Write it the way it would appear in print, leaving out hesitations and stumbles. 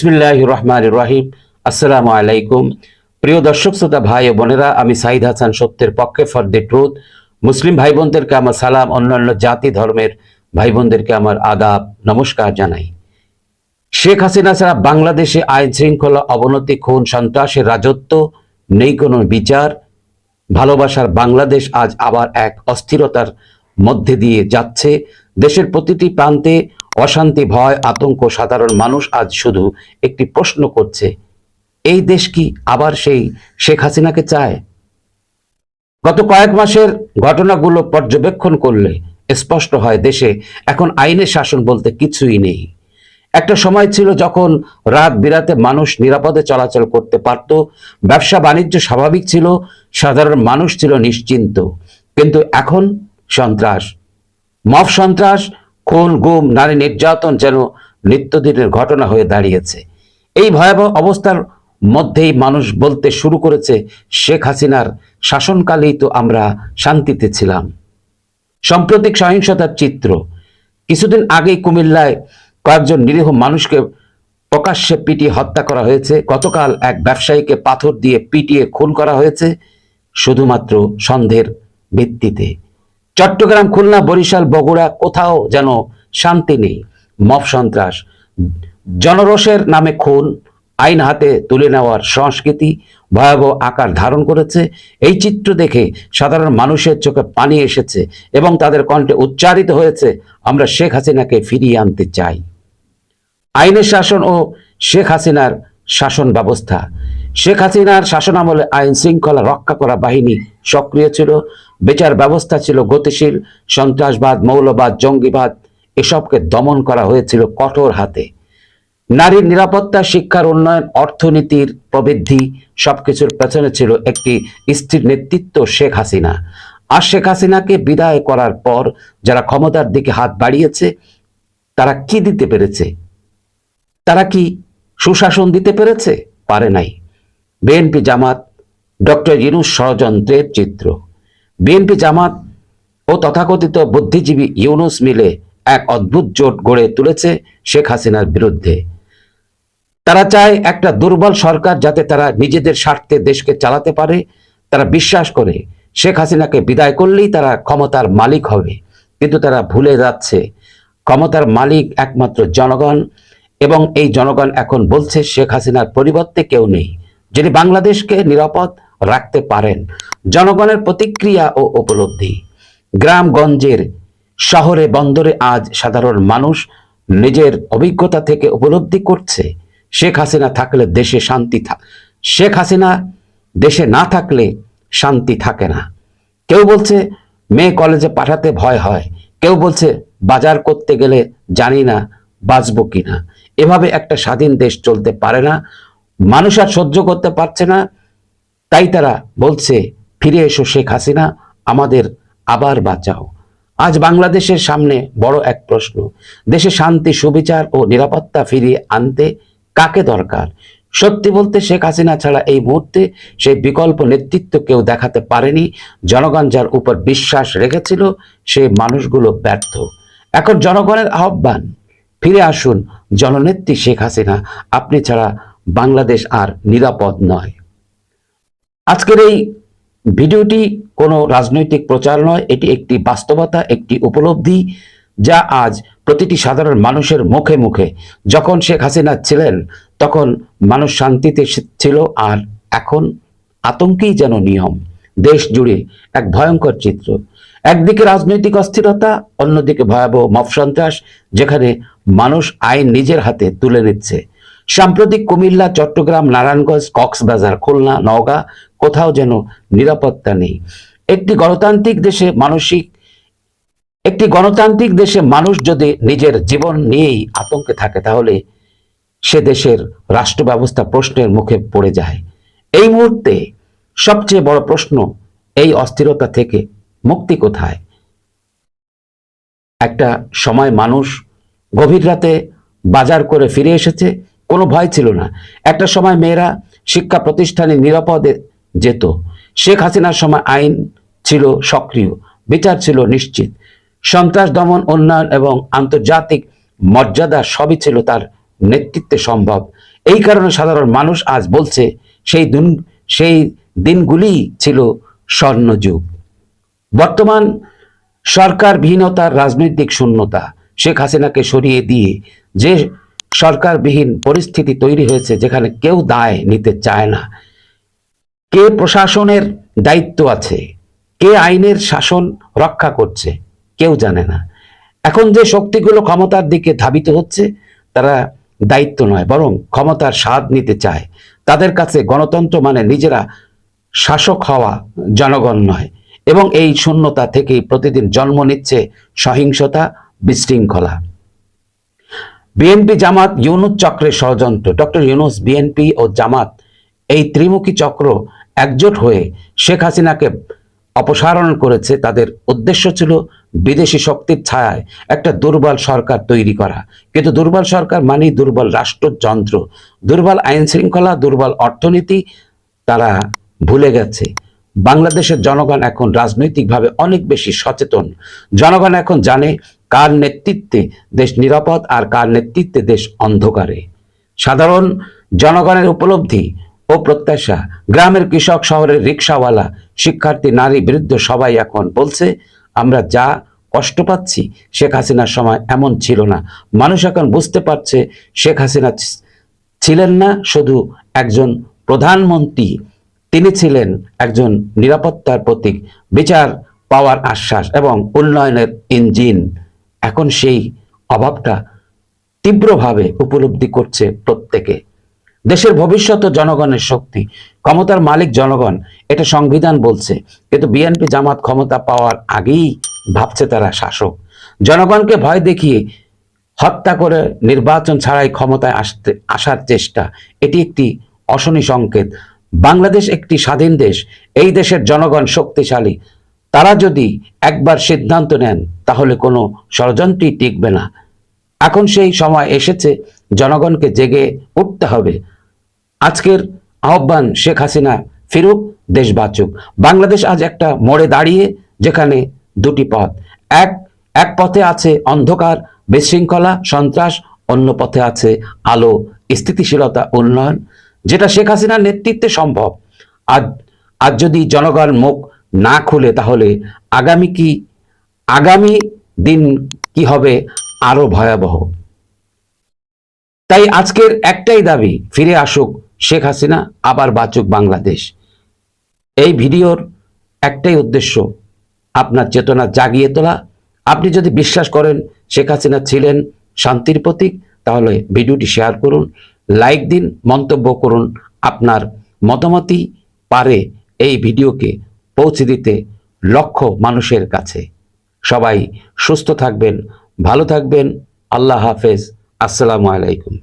বিসমিল্লাহির রহমানির রহিম। আসসালামু আলাইকুম। প্রিয় দর্শক শ্রোতা ভাই ও বোনেরা, আমি সাইদ হাসান সত্যের পক্ষে ফর দ্য ট্রুথ। মুসলিম ভাই বোনদেরকে আমার সালাম, অন্যান্য জাতি ধর্মের ভাই বোনদেরকে আমার আদাব নমস্কার জানাই। শেখ হাসিনা ছাড়া বাংলাদেশে আইন শৃঙ্খলা অবনতি, খুন, সন্ত্রাসের রাজত্ব, নেই কোনো বিচার। ভালোবাসার বাংলাদেশ আজ আবার এক অস্থিরতার মধ্যে দিয়ে যাচ্ছে। দেশের প্রতিটি প্রান্তে অশান্তি, ভয়, আতঙ্ক। সাধারণ মানুষ আজ শুধু একটি প্রশ্ন করছে, এই দেশ কি আবার সেই শেখ হাসিনাকে চায়? গত কয়েক মাসের ঘটনাগুলো পর্যবেক্ষণ করলে স্পষ্ট হয়, দেশে এখন আইনের শাসন বলতে কিছুই নেই। একটা সময় ছিল যখন রাত বিরাতে মানুষ নিরাপদে চলাচল করতে পারত, ব্যবসা বাণিজ্য স্বাভাবিক ছিল, সাধারণ মানুষ ছিল নিশ্চিন্ত। কিন্তু এখন সন্ত্রাস, মব সন্ত্রাস, খুন, গুম, নারী নির্যাতন যেন নিত্যদিনের ঘটনা হয়ে দাঁড়িয়েছে। এই ভয়াবহ অবস্থার মধ্যেই মানুষ বলতে শুরু করেছে, শেখ হাসিনার শাসনকালেই তো আমরা শান্তিতে ছিলাম। সাম্প্রতিক সহিংসতার চিত্র, কিছুদিন আগেই কুমিল্লায় কয়েকজন নিরীহ মানুষকে প্রকাশ্যে পিটিয়ে হত্যা করা হয়েছে। গতকাল এক ব্যবসায়ীকে পাথর দিয়ে পিটিয়ে খুন করা হয়েছে শুধুমাত্র সন্দেহের ভিত্তিতে। চট্টগ্রাম, খুলনা, বরিশাল, বগুড়া, কোথাও যেন শান্তি নেই। মব সন্ত্রাস, জনরোষের নামে খুন, আইন হাতে তুলে নেওয়ার সংস্কৃতি ভয়াবহ আকার ধারণ করেছে। এই চিত্র দেখে সাধারণ মানুষের চোখে পানি এসেছে এবং তাদের কণ্ঠে উচ্চারিত হয়েছে, আমরা শেখ হাসিনাকে ফিরিয়ে আনতে চাই। আইনের শাসন ও শেখ হাসিনার শাসন ব্যবস্থা। শেখ হাসিনার শাসনামলে আইন শৃঙ্খলা রক্ষা করা বাহিনী সক্রিয় ছিল, বিচার ব্যবস্থা ছিল গতিশীল, সন্ত্রাসবাদ, মৌলবাদ, জঙ্গিবাদ এসবকে দমন করা হয়েছিল কঠোর হাতে। নারীর নিরাপত্তা, শিক্ষার উন্নয়ন, অর্থনীতির প্রবৃদ্ধি, সবকিছুর পেছনে ছিল একটি স্থির নেতৃত্ব, শেখ হাসিনা। আর শেখ হাসিনাকে বিদায় করার পর যারা ক্ষমতার দিকে হাত বাড়িয়েছে, তারা কি দিতে পেরেছে? তারা কি সুশাসন দিতে পেরেছে? পারে নাই। বিএনপি জামাত, ডক্টর ইউনূস ষড়যন্ত্রের চিত্র। বিএনপি জামাত ও তথাকথিত বুদ্ধিজীবী ইউনূস মিলে এক অদ্ভুত জোট গড়ে তুলেছে শেখ হাসিনার বিরুদ্ধে। তারা চায় একটা দুর্বল সরকার, যাতে তারা নিজেদের স্বার্থে দেশকে চালাতে পারে। তারা বিশ্বাস করে শেখ হাসিনাকে বিদায় করলেই তারা ক্ষমতার মালিক হবে। কিন্তু তারা ভুলে যাচ্ছে, ক্ষমতার মালিক একমাত্র জনগণ। এবং এই জনগণ এখন বলছে, শেখ হাসিনার পরিবর্তে কেউ নেই যিনি বাংলাদেশকে নিরাপদ রাখতে পারেন। জনগণের প্রতিক্রিয়া ও উপলব্ধি। গ্রামগঞ্জের, শহরে, বন্দরে আজ সাধারণ মানুষ নিজের অভিজ্ঞতা থেকে উপলব্ধি করছে, শেখ হাসিনা থাকলে দেশে শান্তি শেখ হাসিনা দেশে না থাকলে শান্তি থাকে না। কেউ বলছে মেয়ে কলেজে পাঠাতে ভয় হয়, কেউ বলছে বাজার করতে গেলে জানি না বাঁচবো কিনা। এভাবে একটা স্বাধীন দেশ চলতে পারে না। মানুষ আর সহ্য করতে পারছে না, তাই তারা বলছে, ফিরে এসো শেখ হাসিনা, আমাদের আবার বাঁচাও। আজ বাংলাদেশের সামনে বড় এক প্রশ্ন, দেশে শান্তি, সুবিচার ও নিরাপত্তা ফিরিয়ে আনতে কাকে দরকার? সত্যি বলতে শেখ হাসিনা ছাড়া এই মুহূর্তে সেই বিকল্প নেতৃত্ব কেউ দেখাতে পারেনি। জনগণ যার উপর বিশ্বাস রেখেছিল, সেই মানুষগুলো ব্যর্থ। এখন জনগণের আহ্বান, ফিরে আসুন জননেত্রী শেখ হাসিনা, আপনি ছাড়া বাংলাদেশ আর নিরাপদ নয়। আজকের এই ভিডিওটি কোনো রাজনৈতিক প্রচার নয়, এটি একটি বাস্তবতা, একটি উপলব্ধি যা আজ প্রতিটি সাধারণ মানুষের মুখে মুখে। যখন শেখ হাসিনা ছিলেন তখন মানুষ শান্তিতে ছিল, আর এখন আতঙ্কেই যেন নিয়ম। দেশ জুড়ে এক ভয়ঙ্কর চিত্র, একদিকে রাজনৈতিক অস্থিরতা, অন্যদিকে ভয়াবহ মব সন্ত্রাস, যেখানে মানুষ আইন নিজের হাতে তুলে নিচ্ছে। সাম্প্রতিক কুমিল্লা, চট্টগ্রাম, নারায়ণগঞ্জ, কক্সবাজার, খুলনা, নওগাঁ, কোথাও যেন নিরাপত্তা নেই। একটি গণতান্ত্রিক দেশে মানুষ যদি নিজের জীবন নিয়েই আতঙ্কে থাকে, তাহলে সে দেশের রাষ্ট্র ব্যবস্থা প্রশ্নের মুখে পড়ে যায়। এই মুহূর্তে সবচেয়ে বড় প্রশ্ন, এই অস্থিরতা থেকে মুক্তি কোথায়? একটা সময় মানুষ গভীর রাতে বাজার করে ফিরে এসেছে, কোনো ভয় ছিল না। একটা সময় মেয়েরা শিক্ষা প্রতিষ্ঠানে নিরাপদে যেত। শেখ হাসিনার সময় আইন ছিল সক্রিয়, বিচার ছিল নিশ্চিত, সন্ত্রাস দমন, উন্নয়ন এবং আন্তর্জাতিক মর্যাদা সবই ছিল তার নেতৃত্বে সম্ভব। এই কারণে সাধারণ মানুষ আজ বলছে সেই দিনগুলি ছিল স্বর্ণযুগ। বর্তমান সরকারবিহীনতার রাজনৈতিক শূন্যতা, শেখ হাসিনাকে সরিয়ে দিয়ে যে সরকারবিহীন পরিস্থিতি তৈরি হয়েছে, যেখানে কেউ দায় নিতে চায় না, কে প্রশাসনের দায়িত্ব আছে, কে আইনের শাসন রক্ষা করছে, কেউ জানে না। এখন যে শক্তিগুলো ক্ষমতার দিকে ধাবিত হচ্ছে, তারা দায়িত্ব নয় বরং ক্ষমতার স্বাদ নিতে চায়। তাদের কাছে গণতন্ত্র মানে নিজেরা শাসক হওয়া, জনগণ নয়। এবং এই শূন্যতা থেকেই প্রতিদিন জন্ম নিচ্ছে সহিংসতা, বিশৃঙ্খলা। বিএনপি জামাত ইউনূস চক্রের ষড়যন্ত্র। ডক্টর ইউনূস, বিএনপি ও জামাত এই ত্রিমুখী চক্র একজোট হয়ে শেখ হাসিনাকে অপসারণ করেছে। তাদের উদ্দেশ্য ছিল বিদেশি শক্তির ছায়ায় একটা দুর্বল সরকার তৈরি করা। কিন্তু দুর্বল সরকার মানেই দুর্বল রাষ্ট্রযন্ত্র, দুর্বল আইন শৃঙ্খলা, দুর্বল অর্থনীতি। তারা ভুলে গেছে বাংলাদেশের জনগণ এখন রাজনৈতিকভাবে অনেক বেশি সচেতন। জনগণ এখন জানে কার নেতৃত্বে দেশ নিরাপদ আর কার নেতৃত্বে দেশ অন্ধকারে। সাধারণ জনগণের উপলব্ধি ও প্রত্যাশা, গ্রামের কৃষক, শহরের রিক্সাওয়ালা, শিক্ষার্থী, নারী, বৃদ্ধ সবাই এখন বলছে, আমরা যা কষ্ট পাচ্ছি শেখ হাসিনার সময় এমন ছিল না। মানুষ এখন বুঝতে পারছে শেখ হাসিনা ছিলেন না শুধু একজন প্রধানমন্ত্রী, তিনি ছিলেন একজন নিরাপত্তার প্রতীক, বিচার পাওয়ার আশ্বাস এবং উন্নয়নের ইঞ্জিন। এখন সেই অভাবটা তীব্রভাবে উপলব্ধি করছে প্রত্যেকে। দেশের ভবিষ্যৎ জনগণের শক্তি, ক্ষমতার মালিক জনগণ, এটা সংবিধান বলছে। কিন্তু বিএনপি জামাত ক্ষমতা পাওয়ার আগেই ভাবছে তারা শাসক। জনগণকে ভয় দেখিয়ে হত্যা করে নির্বাচন ছাড়াই ক্ষমতায় আসার চেষ্টা, এটি একটি অশনি সংকেত। বাংলাদেশ একটি স্বাধীন দেশ, এই দেশের জনগণ শক্তিশালী। তারা যদি একবার সিদ্ধান্ত নেন তাহলে কোনো ষড়যন্ত্রই টিকবে না। এখন সেই সময় এসেছে, জনগণকে জেগে উঠতে হবে। আজকের আহ্বান, শেখ হাসিনা ফিরুক, দেশ বাঁচুক। বাংলাদেশ আজ একটা মোড়ে দাঁড়িয়ে, যেখানে দুটি পথ। এক পথে আছে অন্ধকার, বিশৃঙ্খলা, সন্ত্রাস, অন্য পথে আছে আলো, স্থিতিশীলতা, উন্নয়ন, যেটা শেখ হাসিনার নেতৃত্বে সম্ভব। আজ যদি জনগণ মুখ না খুলে, তাহলে আগামী দিন কি হবে আরো ভয়াবহ। তাই আজকের একটাই দাবি, ফিরে আসুক শেখ হাসিনা, আবার বাঁচুক বাংলাদেশ। এই ভিডিওর একটাই উদ্দেশ্য, আপনার চেতনা জাগিয়ে তোলা। আপনি যদি বিশ্বাস করেন শেখ হাসিনা ছিলেন শান্তির প্রতীক, তাহলে ভিডিওটি শেয়ার করুন, লাইক দিন, মন্তব্য করুন। আপনার মতামতই পারে এই ভিডিওকে পৌঁছে দিতে লক্ষ মানুষের কাছে। সবাই সুস্থ থাকবেন, ভালো থাকবেন। আল্লাহ হাফেজ। আসসালামু আলাইকুম।